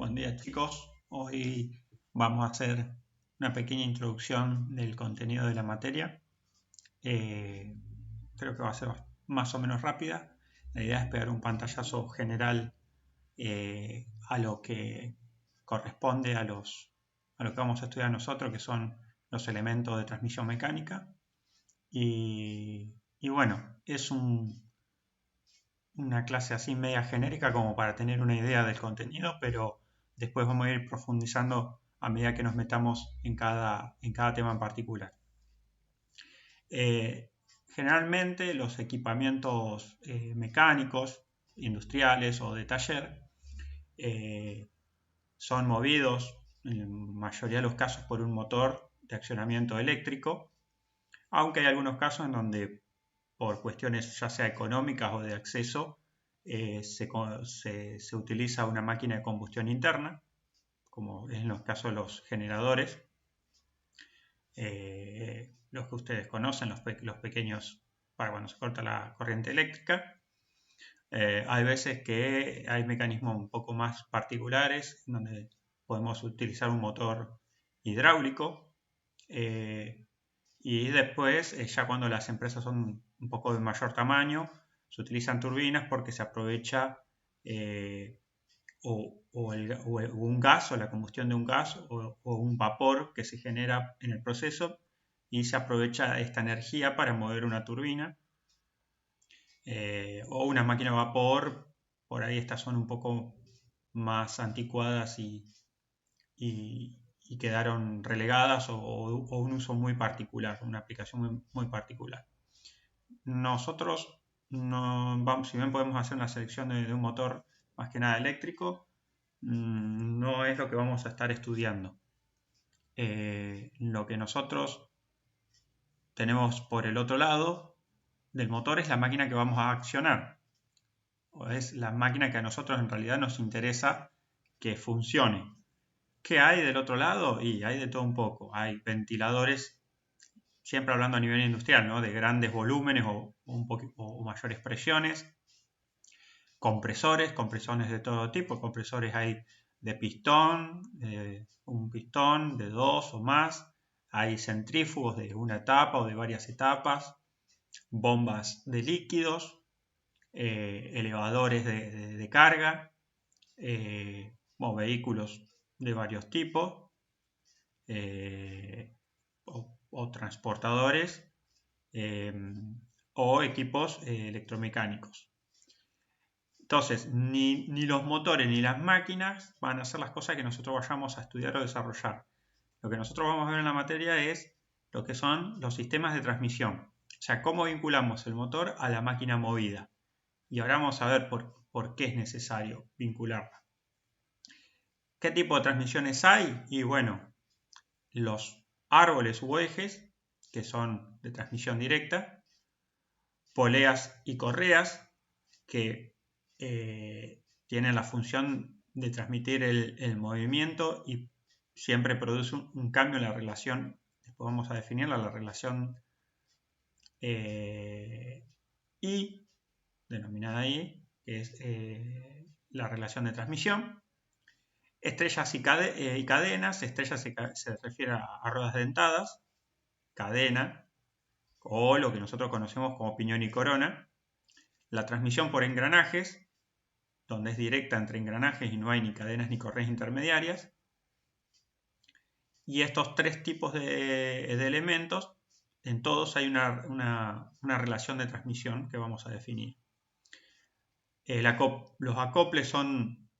Buen día chicos, hoy vamos a hacer una pequeña introducción del contenido de la materia. Creo que va a ser más o menos rápida. La idea es pegar un pantallazo general a lo que corresponde a lo que vamos a estudiar nosotros, que son los elementos de transmisión mecánica. Y bueno, es una clase así media genérica como para tener una idea del contenido, pero después vamos a ir profundizando a medida que nos metamos en cada tema en particular. Generalmente los equipamientos mecánicos, industriales o de taller son movidos en la mayoría de los casos por un motor de accionamiento eléctrico, aunque hay algunos casos en donde por cuestiones ya sea económicas o de acceso se utiliza una máquina de combustión interna, como en los casos de los generadores, los que ustedes conocen, los pequeños, para cuando se corta la corriente eléctrica. Hay veces que hay mecanismos un poco más particulares, donde podemos utilizar un motor hidráulico, y después, ya cuando las empresas son un poco de mayor tamaño, se utilizan turbinas porque se aprovecha un gas o la combustión de un gas o un vapor que se genera en el proceso y se aprovecha esta energía para mover una turbina o una máquina de vapor. Por ahí estas son un poco más anticuadas y quedaron relegadas o un uso muy particular, una aplicación muy particular. Nosotros, si bien podemos hacer una selección de un motor más que nada eléctrico, no es lo que vamos a estar estudiando. Lo que nosotros tenemos por el otro lado del motor es la máquina que vamos a accionar, o es la máquina que a nosotros en realidad nos interesa que funcione. ¿Qué hay del otro lado? Y hay de todo un poco. Hay ventiladores, siempre hablando a nivel industrial, ¿no? De grandes volúmenes o mayores presiones. Compresores de todo tipo. Compresores hay de pistón, un pistón, de dos o más. Hay centrífugos de una etapa o de varias etapas. Bombas de líquidos. Elevadores de carga. Vehículos de varios tipos. O transportadores o equipos electromecánicos. Entonces, ni los motores ni las máquinas van a ser las cosas que nosotros vayamos a estudiar o desarrollar. Lo que nosotros vamos a ver en la materia es lo que son los sistemas de transmisión. O sea, cómo vinculamos el motor a la máquina movida. Y ahora vamos a ver por qué es necesario vincularla. ¿Qué tipo de transmisiones hay? Y bueno, los árboles u ejes, que son de transmisión directa, poleas y correas, que tienen la función de transmitir el movimiento y siempre produce un cambio en la relación. Después vamos a definirla, la relación I, denominada I, que es la relación de transmisión. Estrellas y cadenas. Estrellas se refiere a ruedas dentadas, cadena, o lo que nosotros conocemos como piñón y corona. La transmisión por engranajes, donde es directa entre engranajes y no hay ni cadenas ni correas intermediarias. Y estos tres tipos de elementos, en todos hay una relación de transmisión que vamos a definir. Los acoples son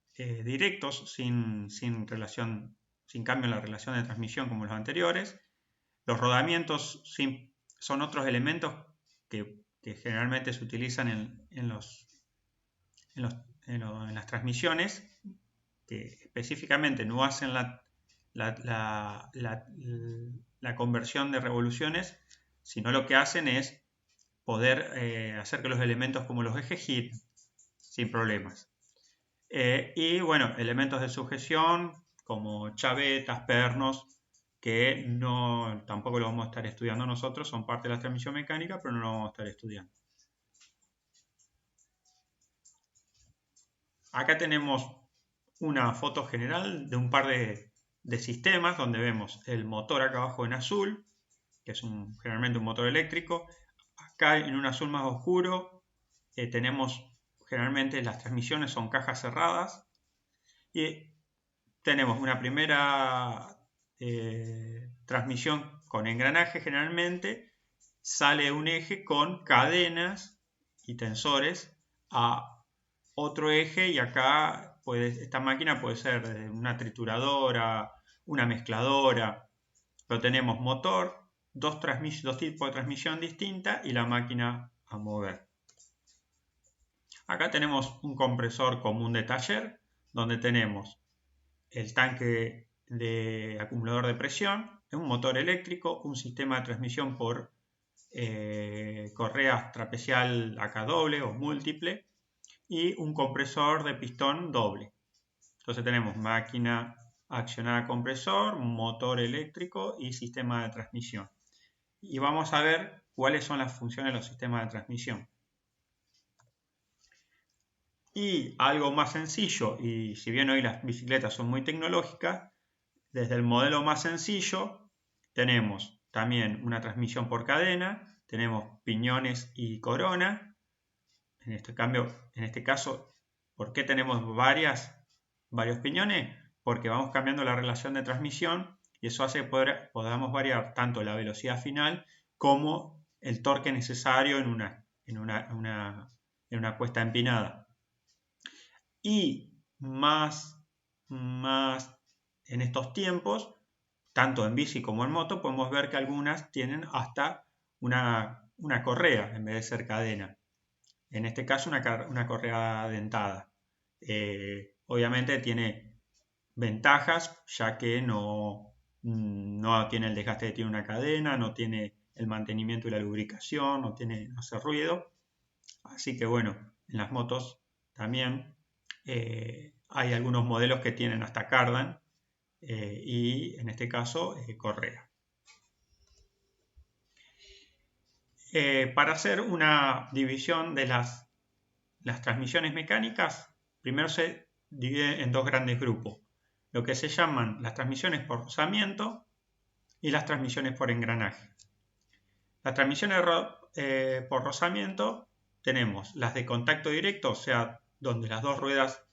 directos, sin cambio en la relación de transmisión como los anteriores. Los rodamientos son otros elementos que generalmente se utilizan en las transmisiones, que específicamente no hacen la conversión de revoluciones, sino lo que hacen es poder hacer que los elementos como los ejes giren sin problemas. Y bueno, elementos de sujeción como chavetas, pernos, que tampoco lo vamos a estar estudiando nosotros, son parte de la transmisión mecánica, pero no lo vamos a estar estudiando. Acá tenemos una foto general de un par de sistemas donde vemos el motor acá abajo en azul, que es generalmente un motor eléctrico. Acá en un azul más oscuro tenemos generalmente las transmisiones son cajas cerradas y tenemos una primera transmisión con engranaje generalmente, sale un eje con cadenas y tensores a otro eje y acá esta máquina puede ser una trituradora, una mezcladora, pero tenemos motor, dos tipos de transmisión distinta y la máquina a mover. Acá tenemos un compresor común de taller donde tenemos el tanque de acumulador de presión, un motor eléctrico, un sistema de transmisión por correa trapezial acá doble o múltiple y un compresor de pistón doble. Entonces tenemos máquina accionada a compresor, motor eléctrico y sistema de transmisión. Y vamos a ver cuáles son las funciones de los sistemas de transmisión. Y algo más sencillo, y si bien hoy las bicicletas son muy tecnológicas, desde el modelo más sencillo tenemos también una transmisión por cadena, tenemos piñones y corona. En este caso, ¿por qué tenemos varios piñones? Porque vamos cambiando la relación de transmisión y eso hace que podamos variar tanto la velocidad final como el torque necesario en una cuesta empinada. Y más en estos tiempos, tanto en bici como en moto, podemos ver que algunas tienen hasta una correa en vez de ser cadena. En este caso una correa dentada. Obviamente tiene ventajas ya que no tiene el desgaste que tiene una cadena, no tiene el mantenimiento y la lubricación, no hace ruido. Así que bueno, en las motos también hay algunos modelos que tienen hasta cardan y en este caso correa. Para hacer una división de las transmisiones mecánicas, primero se divide en dos grandes grupos, lo que se llaman las transmisiones por rozamiento y las transmisiones por engranaje. Las transmisiones por rozamiento tenemos las de contacto directo, o sea, donde las dos ruedas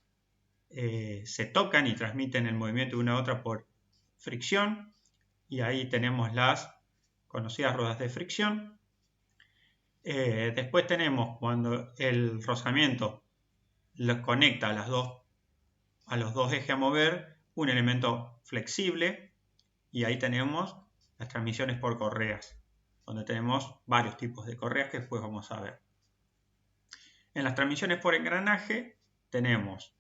se tocan y transmiten el movimiento de una a otra por fricción, y ahí tenemos las conocidas ruedas de fricción. Después tenemos cuando el rozamiento los conecta a los dos ejes a mover, un elemento flexible, y ahí tenemos las transmisiones por correas, donde tenemos varios tipos de correas que después vamos a ver. En las transmisiones por engranaje tenemos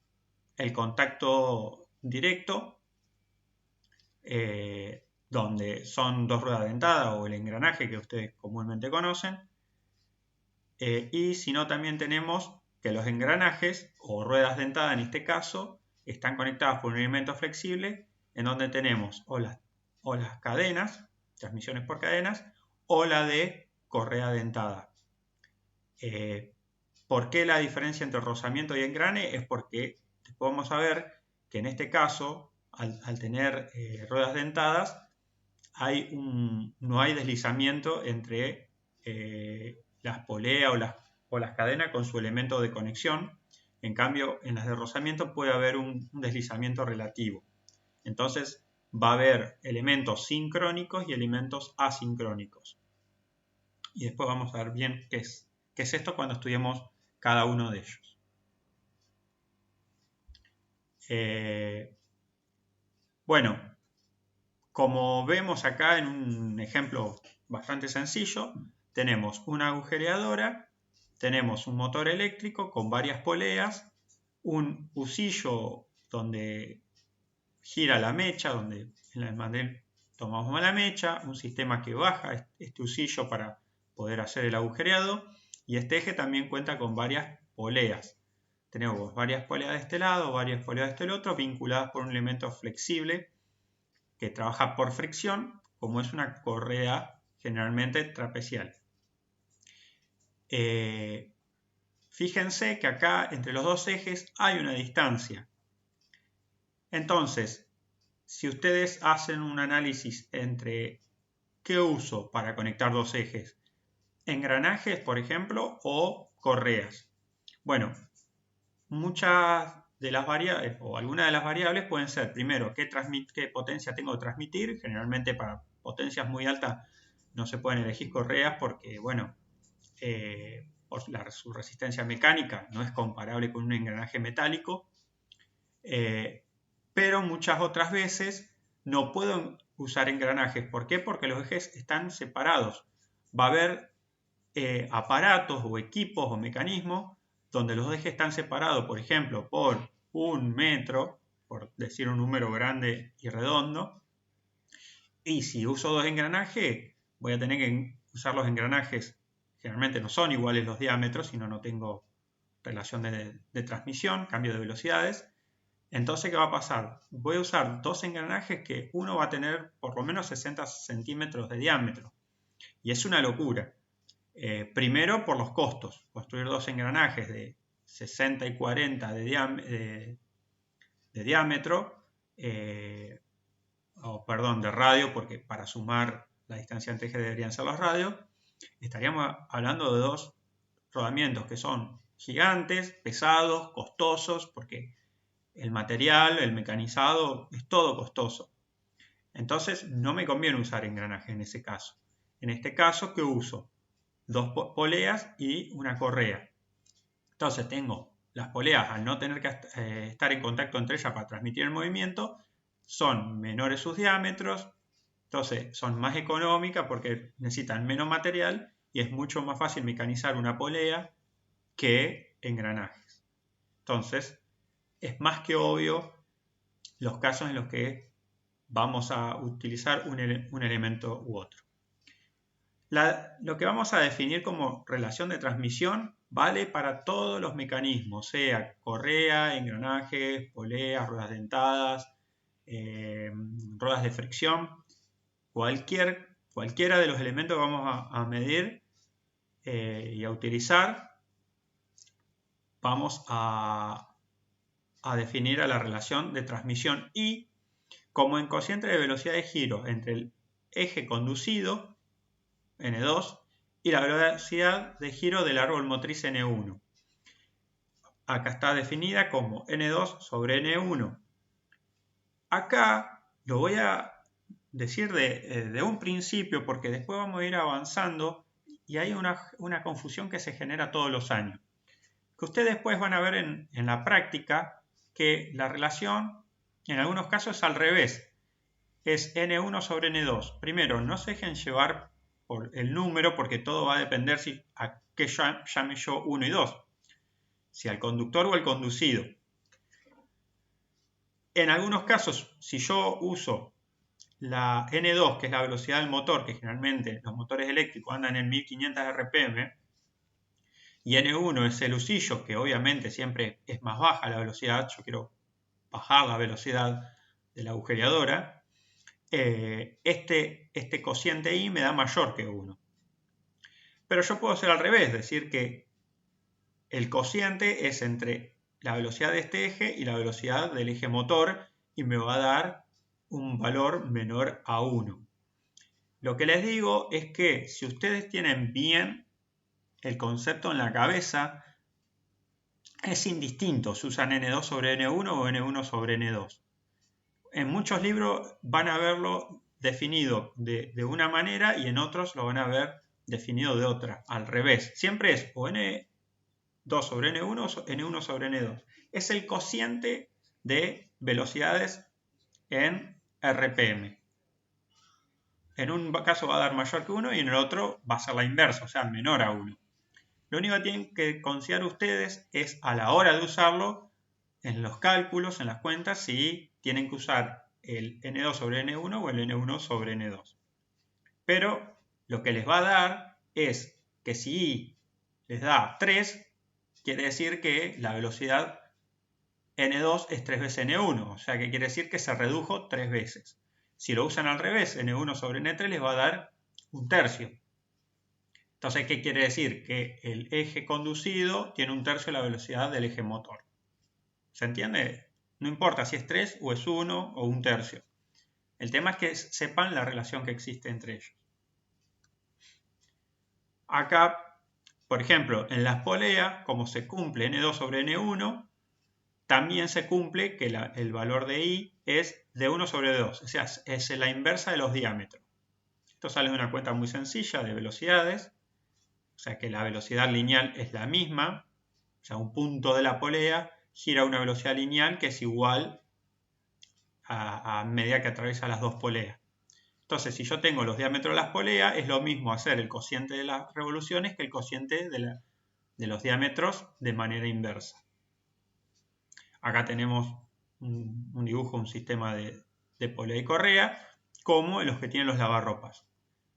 el contacto directo, donde son dos ruedas dentadas o el engranaje que ustedes comúnmente conocen, y si no también tenemos que los engranajes o ruedas dentadas en este caso están conectadas por un elemento flexible en donde tenemos o las cadenas, transmisiones por cadenas, o la de correa dentada. ¿Por qué la diferencia entre rozamiento y engrane? Es porque podemos saber que en este caso, al tener ruedas dentadas, no hay deslizamiento entre las poleas o las cadenas con su elemento de conexión. En cambio, en las de rozamiento puede haber un deslizamiento relativo. Entonces, va a haber elementos sincrónicos y elementos asincrónicos. Y después vamos a ver bien qué es esto cuando estudiemos cada uno de ellos. Bueno, como vemos acá en un ejemplo bastante sencillo, tenemos una agujereadora, tenemos un motor eléctrico con varias poleas, un husillo donde gira la mecha, donde en el mandril tomamos la mecha, un sistema que baja este husillo para poder hacer el agujereado, y este eje también cuenta con varias poleas. Tenemos varias poleas de este lado, varias poleas de este otro, vinculadas por un elemento flexible que trabaja por fricción, como es una correa generalmente trapezial. Fíjense que acá entre los dos ejes hay una distancia. Entonces, si ustedes hacen un análisis entre qué uso para conectar dos ejes, engranajes, por ejemplo, o correas. Bueno, muchas de las variables o algunas de las variables pueden ser, primero, qué potencia tengo de transmitir. Generalmente para potencias muy altas no se pueden elegir correas porque, bueno, por su resistencia mecánica no es comparable con un engranaje metálico. Pero muchas otras veces no puedo usar engranajes. ¿Por qué? Porque los ejes están separados. Va a haber aparatos o equipos o mecanismos donde los ejes están separados, por ejemplo, por 1 metro, por decir un número grande y redondo. Y si uso dos engranajes, voy a tener que usar los engranajes. Generalmente no son iguales los diámetros, sino no tengo relación de transmisión, cambio de velocidades. Entonces, ¿qué va a pasar? Voy a usar dos engranajes que uno va a tener por lo menos 60 centímetros de diámetro. Y es una locura. Primero, por los costos. Construir dos engranajes de 60 y 40 de diámetro, de radio, porque para sumar la distancia entre ejes deberían ser los radios, estaríamos hablando de dos rodamientos que son gigantes, pesados, costosos, porque el material, el mecanizado, es todo costoso. Entonces, no me conviene usar engranaje en ese caso. En este caso, ¿qué uso? Dos poleas y una correa. Entonces, tengo las poleas, al no tener que estar en contacto entre ellas para transmitir el movimiento, son menores sus diámetros, entonces son más económicas porque necesitan menos material y es mucho más fácil mecanizar una polea que engranajes. Entonces, es más que obvio los casos en los que vamos a utilizar un elemento u otro. Lo que vamos a definir como relación de transmisión vale para todos los mecanismos, sea correa, engranajes, poleas, ruedas dentadas, ruedas de fricción, cualquiera de los elementos que vamos a medir y a utilizar, vamos a definir a la relación de transmisión y como en cociente de velocidad de giro entre el eje conducido, N2, y la velocidad de giro del árbol motriz N1. Acá está definida como N2 sobre N1. Acá lo voy a decir de un principio porque después vamos a ir avanzando y hay una confusión que se genera todos los años. Que ustedes después van a ver en la práctica que la relación en algunos casos es al revés. Es N1 sobre N2. Primero, no se dejen llevar por el número porque todo va a depender a qué llame yo 1 y 2. Si al conductor o al conducido. En algunos casos, si yo uso la N2, que es la velocidad del motor, que generalmente los motores eléctricos andan en 1500 RPM, y N1 es el usillo, que obviamente siempre es más baja la velocidad, yo quiero bajar la velocidad de la agujereadora, este cociente I me da mayor que 1. Pero yo puedo hacer al revés, decir que el cociente es entre la velocidad de este eje y la velocidad del eje motor y me va a dar un valor menor a 1. Lo que les digo es que si ustedes tienen bien el concepto en la cabeza, es indistinto si usan N2 sobre N1 o N1 sobre N2. En muchos libros van a verlo definido de una manera y en otros lo van a ver definido de otra, al revés. Siempre es o N2 sobre N1 o N1 sobre N2. Es el cociente de velocidades en RPM. En un caso va a dar mayor que 1 y en el otro va a ser la inversa, o sea, menor a 1. Lo único que tienen que considerar ustedes es a la hora de usarlo, en los cálculos, en las cuentas, si tienen que usar el N2 sobre N1 o el N1 sobre N2. Pero lo que les va a dar es que si I les da 3, quiere decir que la velocidad N2 es 3 veces N1, o sea que quiere decir que se redujo 3 veces. Si lo usan al revés, N1 sobre N3 les va a dar 1/3. Entonces, ¿qué quiere decir? Que el eje conducido tiene 1/3 de la velocidad del eje motor. ¿Se entiende? No importa si es 3 o es 1 o 1/3. El tema es que sepan la relación que existe entre ellos. Acá, por ejemplo, en las poleas, como se cumple n2 sobre n1, también se cumple que el valor de i es de 1 sobre 2, o sea, es la inversa de los diámetros. Esto sale de una cuenta muy sencilla de velocidades, o sea que la velocidad lineal es la misma, o sea, un punto de la polea gira a una velocidad lineal que es igual a medida que atraviesa las dos poleas. Entonces, si yo tengo los diámetros de las poleas, es lo mismo hacer el cociente de las revoluciones que el cociente de los diámetros de manera inversa. Acá tenemos un dibujo, un sistema de polea y correa, como los que tienen los lavarropas.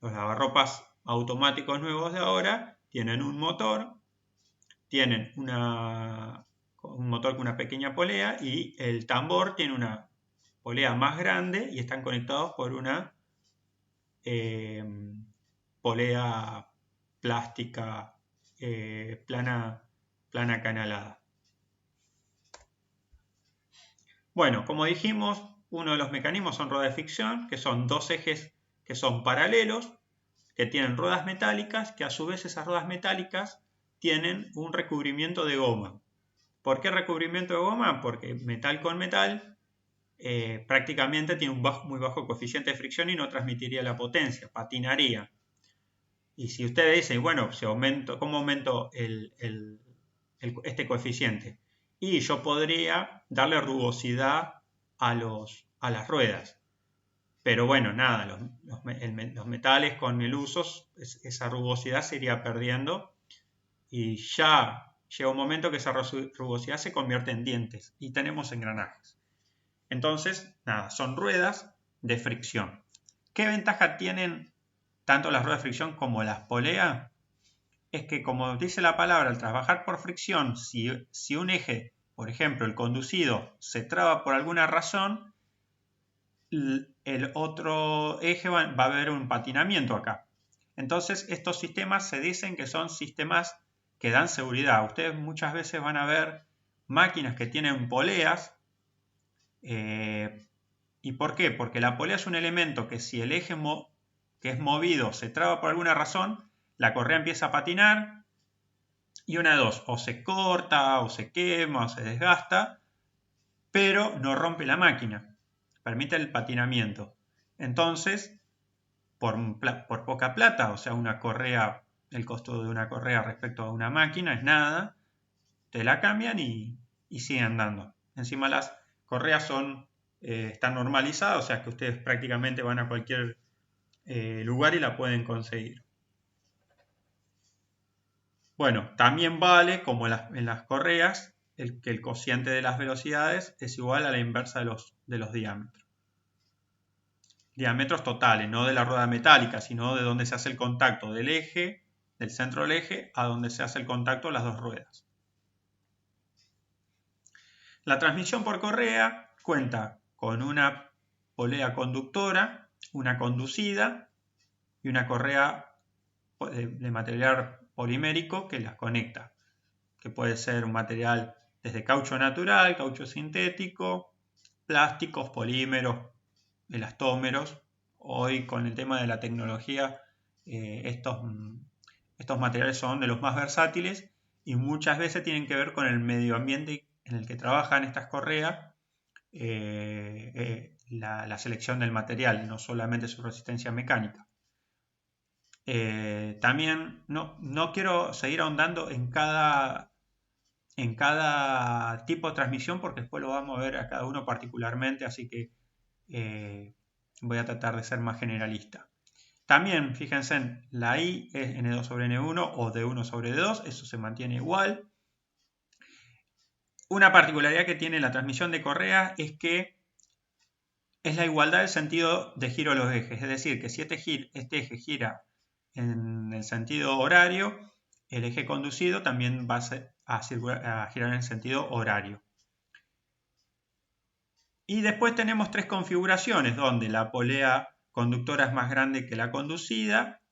Los lavarropas automáticos nuevos de ahora tienen un motor, tienen un motor con una pequeña polea y el tambor tiene una polea más grande y están conectados por una polea plástica plana canalada. Bueno, como dijimos, uno de los mecanismos son ruedas de fricción, que son dos ejes que son paralelos, que tienen ruedas metálicas, que a su vez esas ruedas metálicas tienen un recubrimiento de goma. ¿Por qué recubrimiento de goma? Porque metal con metal prácticamente tiene un muy bajo coeficiente de fricción y no transmitiría la potencia, patinaría. Y si ustedes dicen, bueno, ¿cómo aumento este coeficiente? Y yo podría darle rugosidad a las ruedas. Pero bueno, nada, los metales con el uso, esa rugosidad se iría perdiendo y ya llega un momento que esa rugosidad se convierte en dientes y tenemos engranajes. Entonces, nada, son ruedas de fricción. ¿Qué ventaja tienen tanto las ruedas de fricción como las poleas? Es que, como dice la palabra, al trabajar por fricción, si un eje, por ejemplo, el conducido, se traba por alguna razón, el otro eje va a haber un patinamiento acá. Entonces, estos sistemas se dicen que son sistemas que dan seguridad. Ustedes muchas veces van a ver máquinas que tienen poleas. ¿Y por qué? Porque la polea es un elemento que si el eje que es movido se traba por alguna razón, la correa empieza a patinar y una de dos, o se corta, o se quema, o se desgasta, pero no rompe la máquina, permite el patinamiento. Entonces, por poca plata, o sea, una correa, el costo de una correa respecto a una máquina es nada, te la cambian y siguen andando. Encima las correas están normalizadas, o sea que ustedes prácticamente van a cualquier lugar y la pueden conseguir. Bueno, también vale, como en las correas, que el cociente de las velocidades es igual a la inversa de los diámetros. Diámetros totales, no de la rueda metálica, sino de donde se hace el contacto del eje, del centro del eje, a donde se hace el contacto de las dos ruedas. La transmisión por correa cuenta con una polea conductora, una conducida y una correa de material polimérico que las conecta, que puede ser un material desde caucho natural, caucho sintético, plásticos, polímeros, elastómeros. Hoy con el tema de la tecnología estos materiales son de los más versátiles y muchas veces tienen que ver con el medio ambiente en el que trabajan estas correas, la selección del material, no solamente su resistencia mecánica. También no quiero seguir ahondando en cada tipo de transmisión porque después lo vamos a ver a cada uno particularmente, así que voy a tratar de ser más generalista. También, fíjense, la I es N2 sobre N1 o D1 sobre D2, eso se mantiene igual. Una particularidad que tiene la transmisión de correa es que es la igualdad del sentido de giro de los ejes, es decir, que si este eje gira en el sentido horario, el eje conducido también va a girar en el sentido horario. Y después tenemos tres configuraciones donde la polea conductora es más grande que la conducida.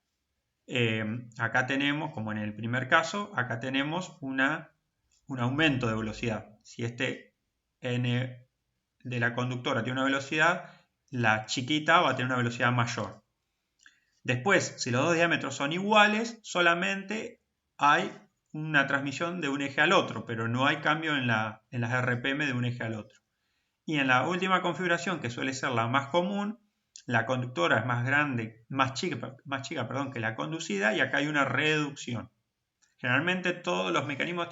Acá tenemos, como en el primer caso, acá tenemos un aumento de velocidad. Si este N de la conductora tiene una velocidad, la chiquita va a tener una velocidad mayor. Después, si los dos diámetros son iguales, solamente hay una transmisión de un eje al otro, pero no hay cambio en las RPM de un eje al otro. Y en la última configuración, que suele ser la más común, la conductora es más chica que la conducida, y acá hay una reducción. Generalmente todos los mecanismos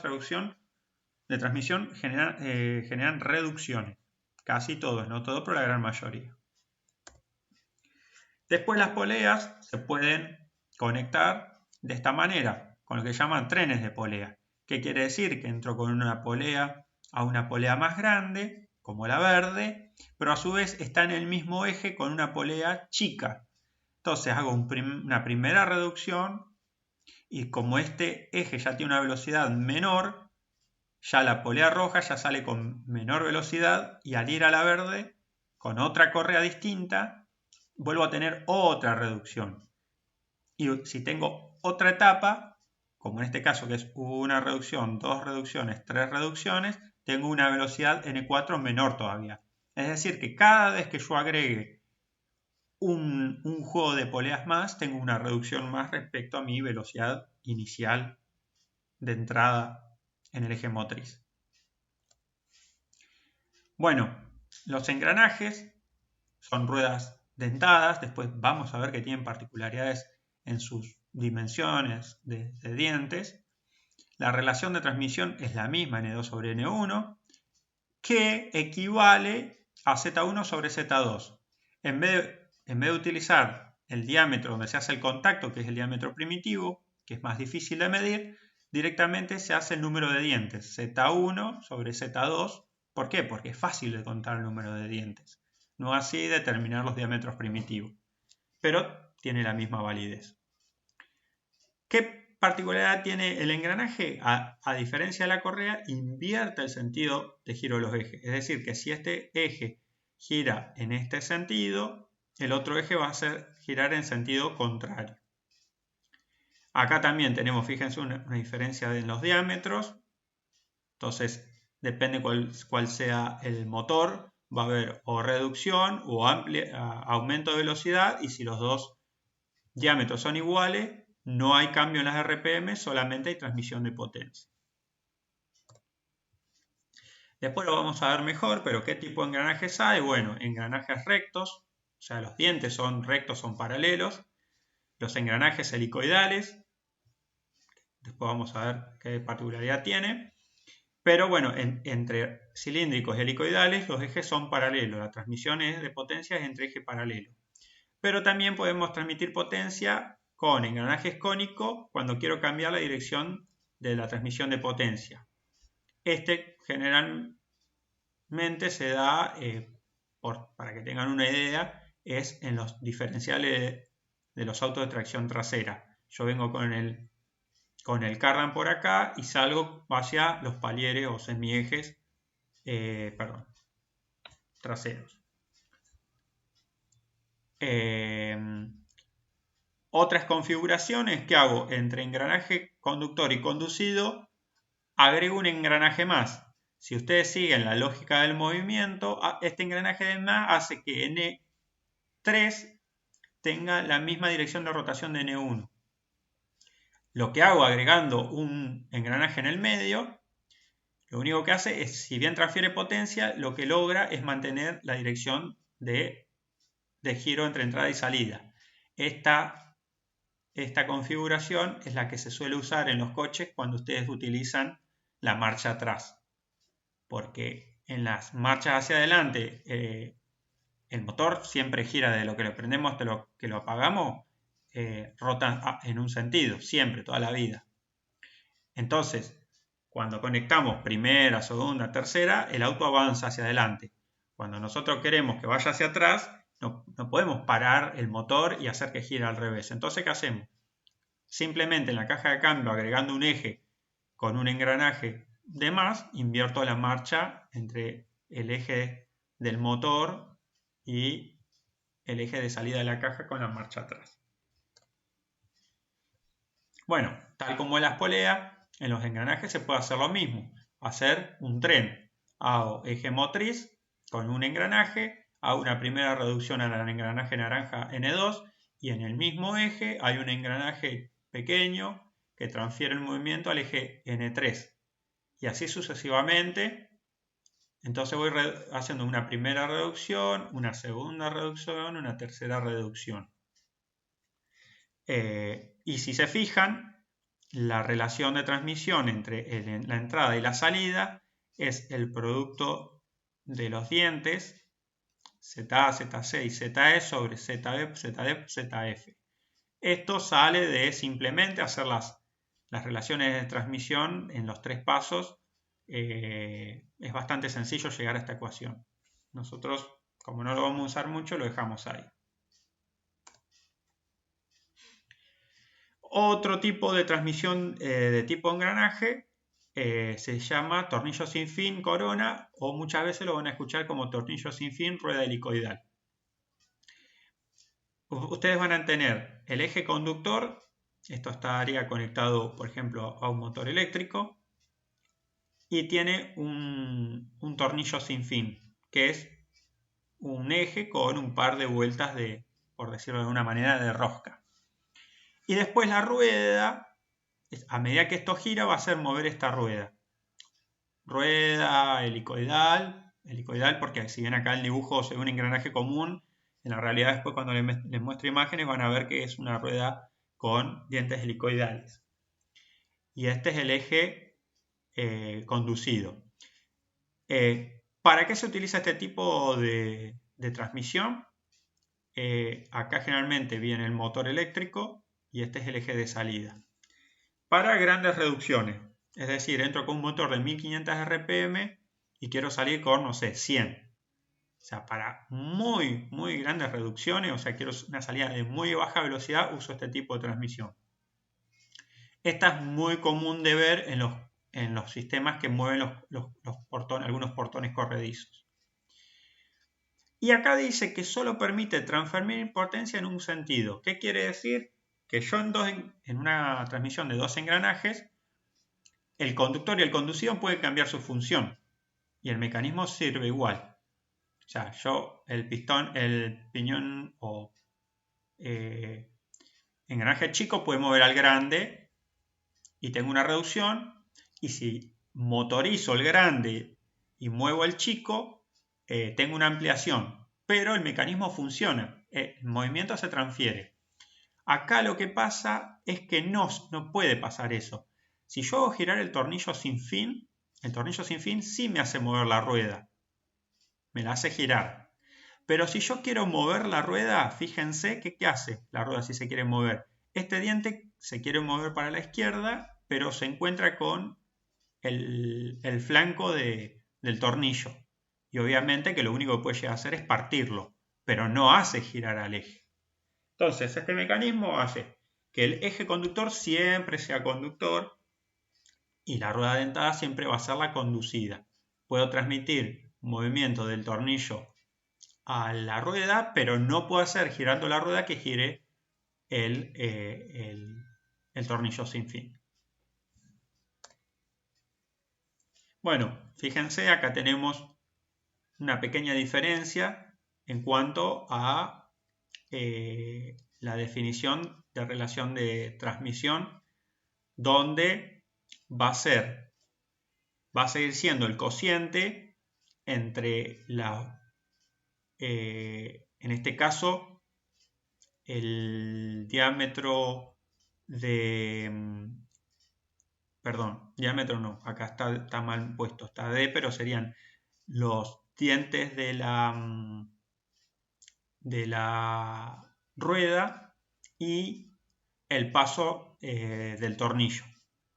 de transmisión generan reducciones. Casi todos, no todos, pero la gran mayoría. Después las poleas se pueden conectar de esta manera, con lo que llaman trenes de polea. ¿Qué quiere decir? Que entro con una polea a una polea más grande, como la verde, pero a su vez está en el mismo eje con una polea chica. Entonces hago una primera reducción y como este eje ya tiene una velocidad menor, ya la polea roja ya sale con menor velocidad y al ir a la verde con otra correa distinta vuelvo a tener otra reducción. Y si tengo otra etapa, como en este caso que es una reducción, dos reducciones, tres reducciones, tengo una velocidad N4 menor todavía. Es decir, que cada vez que yo agregue un juego de poleas más, tengo una reducción más respecto a mi velocidad inicial de entrada en el eje motriz. Bueno, los engranajes son ruedas dentadas, después vamos a ver que tienen particularidades en sus dimensiones de dientes. La relación de transmisión es la misma, N2 sobre N1, que equivale a Z1 sobre Z2. En vez de utilizar el diámetro donde se hace el contacto, que es el diámetro primitivo, que es más difícil de medir, directamente se hace el número de dientes, Z1 sobre Z2. ¿Por qué? Porque es fácil de contar el número de dientes. No así determinar los diámetros primitivos, pero tiene la misma validez. ¿Qué particularidad tiene el engranaje? A diferencia de la correa, invierte el sentido de giro de los ejes. Es decir, que si este eje gira en este sentido, el otro eje va a girar en sentido contrario. Acá también tenemos, fíjense, una diferencia en los diámetros. Entonces, depende cuál sea el motor, va a haber o reducción o aumento de velocidad, y si los dos diámetros son iguales, no hay cambio en las RPM, solamente hay transmisión de potencia. Después lo vamos a ver mejor, pero ¿qué tipo de engranajes hay? Bueno, engranajes rectos, o sea, los dientes son rectos, son paralelos. Los engranajes helicoidales, después vamos a ver qué particularidad tiene. Pero bueno, entre cilíndricos y helicoidales los ejes son paralelos. La transmisión de potencia es entre eje paralelo. Pero también podemos transmitir potencia con engranajes cónicos cuando quiero cambiar la dirección de la transmisión de potencia. Este generalmente se da, para que tengan una idea, es en los diferenciales de los autos de tracción trasera. Yo vengo con el cardan por acá y salgo hacia los palieres o semiejes traseros. Otras configuraciones que hago entre engranaje conductor y conducido, agrego un engranaje más. Si ustedes siguen la lógica del movimiento, este engranaje de más hace que N3 tenga la misma dirección de rotación de N1. Lo que hago agregando un engranaje en el medio, lo único que hace es, si bien transfiere potencia, lo que logra es mantener la dirección de giro entre entrada y salida. Esta configuración es la que se suele usar en los coches cuando ustedes utilizan la marcha atrás, porque en las marchas hacia adelante el motor siempre gira desde lo que lo prendemos hasta lo que lo apagamos, rota en un sentido, siempre, toda la vida. Entonces, cuando conectamos primera, segunda, tercera, el auto avanza hacia adelante. Cuando nosotros queremos que vaya hacia atrás, no podemos parar el motor y hacer que gire al revés. Entonces, ¿qué hacemos? Simplemente en la caja de cambio, agregando un eje con un engranaje de más, invierto la marcha entre el eje del motor y el eje de salida de la caja con la marcha atrás. Bueno, tal como en las poleas, en los engranajes se puede hacer lo mismo. Hacer un tren. Hago eje motriz con un engranaje, hago una primera reducción al engranaje naranja N2 y en el mismo eje hay un engranaje pequeño que transfiere el movimiento al eje N3 y así sucesivamente. Entonces voy haciendo una primera reducción, una segunda reducción, una tercera reducción. Y si se fijan, la relación de transmisión entre la entrada y la salida es el producto de los dientes ZA, ZC y ZE sobre ZB, ZD, ZF. Esto sale de simplemente hacer las relaciones de transmisión en los 3 pasos. Es bastante sencillo llegar a esta ecuación. Nosotros, como no lo vamos a usar mucho, lo dejamos ahí. Otro tipo de transmisión de tipo engranaje se llama tornillo sin fin corona, o muchas veces lo van a escuchar como tornillo sin fin rueda helicoidal. Ustedes van a tener el eje conductor, esto estaría conectado por ejemplo a un motor eléctrico, y tiene un tornillo sin fin, que es un eje con un par de vueltas de, por decirlo de alguna manera, de rosca. Y después la rueda, a medida que esto gira, va a hacer mover esta rueda. Rueda helicoidal porque si ven acá el dibujo se ve un engranaje común, en la realidad después cuando les muestro imágenes van a ver que es una rueda con dientes helicoidales. Y este es el eje conducido. ¿Para qué se utiliza este tipo de transmisión? Acá generalmente viene el motor eléctrico y este es el eje de salida. Para grandes reducciones, es decir, entro con un motor de 1500 RPM y quiero salir con, no sé, 100. O sea, para muy grandes reducciones, o sea, quiero una salida de muy baja velocidad, uso este tipo de transmisión. Esta es muy común de ver en los sistemas que mueven algunos portones corredizos. Y acá dice que solo permite transferir potencia en un sentido. ¿Qué quiere decir? Que yo en una transmisión de 2 engranajes, el conductor y el conducido pueden cambiar su función y el mecanismo sirve igual. O sea, el piñón o engranaje chico puede mover al grande y tengo una reducción, y si motorizo el grande y muevo el chico, tengo una ampliación, pero el mecanismo funciona, el movimiento se transfiere. Acá lo que pasa es que no puede pasar eso. Si yo hago girar el tornillo sin fin sí me hace mover la rueda, me la hace girar. Pero si yo quiero mover la rueda, fíjense que ¿qué hace la rueda si se quiere mover? Este diente se quiere mover para la izquierda, pero se encuentra con el flanco del tornillo. Y obviamente que lo único que puede llegar a hacer es partirlo, pero no hace girar al eje. Entonces, este mecanismo hace que el eje conductor siempre sea conductor y la rueda dentada siempre va a ser la conducida. Puedo transmitir movimiento del tornillo a la rueda, pero no puedo hacer girando la rueda que gire el tornillo sin fin. Bueno, fíjense, acá tenemos una pequeña diferencia en cuanto a la definición de relación de transmisión, donde va a seguir siendo el cociente entre en este caso, el diámetro diámetro no, acá está mal puesto, está D, pero serían los dientes de la rueda y el paso del tornillo.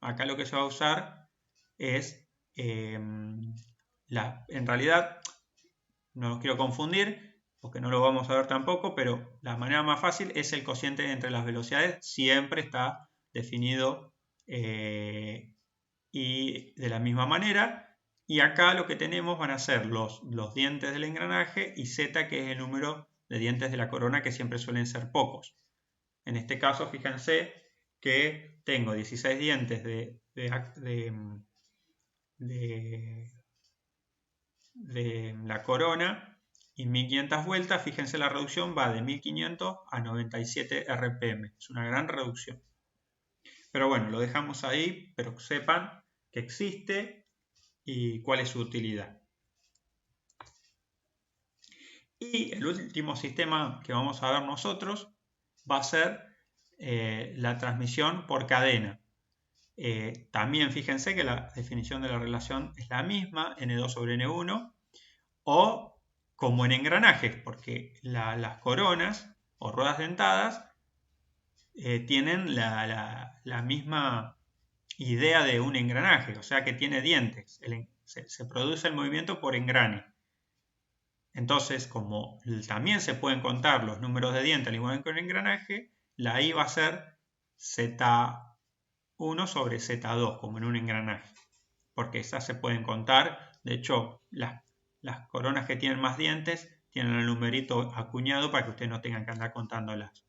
Acá lo que se va a usar es, en realidad, no los quiero confundir, porque no lo vamos a ver tampoco, pero la manera más fácil es el cociente entre las velocidades, siempre está definido y de la misma manera. Y acá lo que tenemos van a ser los dientes del engranaje y Z, que es el número de dientes de la corona, que siempre suelen ser pocos. En este caso, fíjense que tengo 16 dientes de de la corona y 1500 vueltas. Fíjense, la reducción va de 1500 a 97 RPM. Es una gran reducción. Pero bueno, lo dejamos ahí, pero sepan que existe y cuál es su utilidad. Y el último sistema que vamos a ver nosotros va a ser la transmisión por cadena. También fíjense que la definición de la relación es la misma, N2 sobre N1, o como en engranajes, porque las coronas o ruedas dentadas tienen la misma idea de un engranaje, o sea que tiene dientes. Se produce el movimiento por engrane. Entonces, como también se pueden contar los números de dientes al igual que un engranaje, la I va a ser Z1 sobre Z2, como en un engranaje. Porque esas se pueden contar. De hecho, las coronas que tienen más dientes tienen el numerito acuñado para que ustedes no tengan que andar contándolas.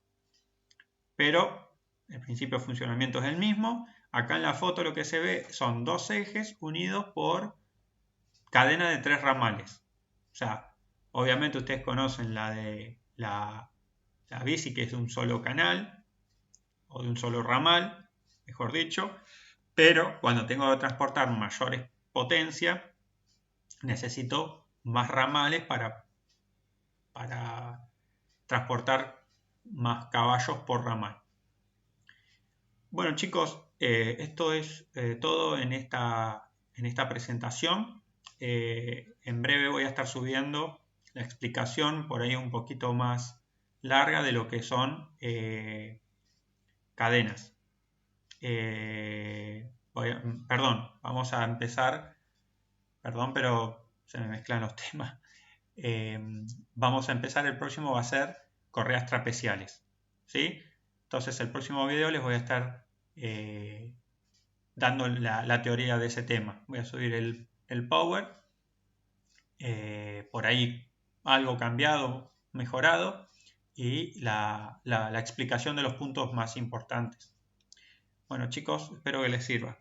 Pero el principio de funcionamiento es el mismo. Acá en la foto lo que se ve son dos ejes unidos por cadena de 3 ramales. O sea, obviamente ustedes conocen la de la bici, que es de un solo canal, o de un solo ramal, mejor dicho, pero cuando tengo que transportar mayores potencias, necesito más ramales para transportar más caballos por ramal. Bueno, chicos, esto es todo en esta presentación. En breve voy a estar subiendo la explicación por ahí un poquito más larga de lo que son cadenas. Perdón, vamos a empezar. Perdón, pero se me mezclan los temas. Vamos a empezar, el próximo va a ser correas trapeciales, ¿sí? Entonces el próximo video les voy a estar dando la teoría de ese tema. Voy a subir el Power, por ahí algo cambiado, mejorado, y la explicación de los puntos más importantes. Bueno, chicos, espero que les sirva.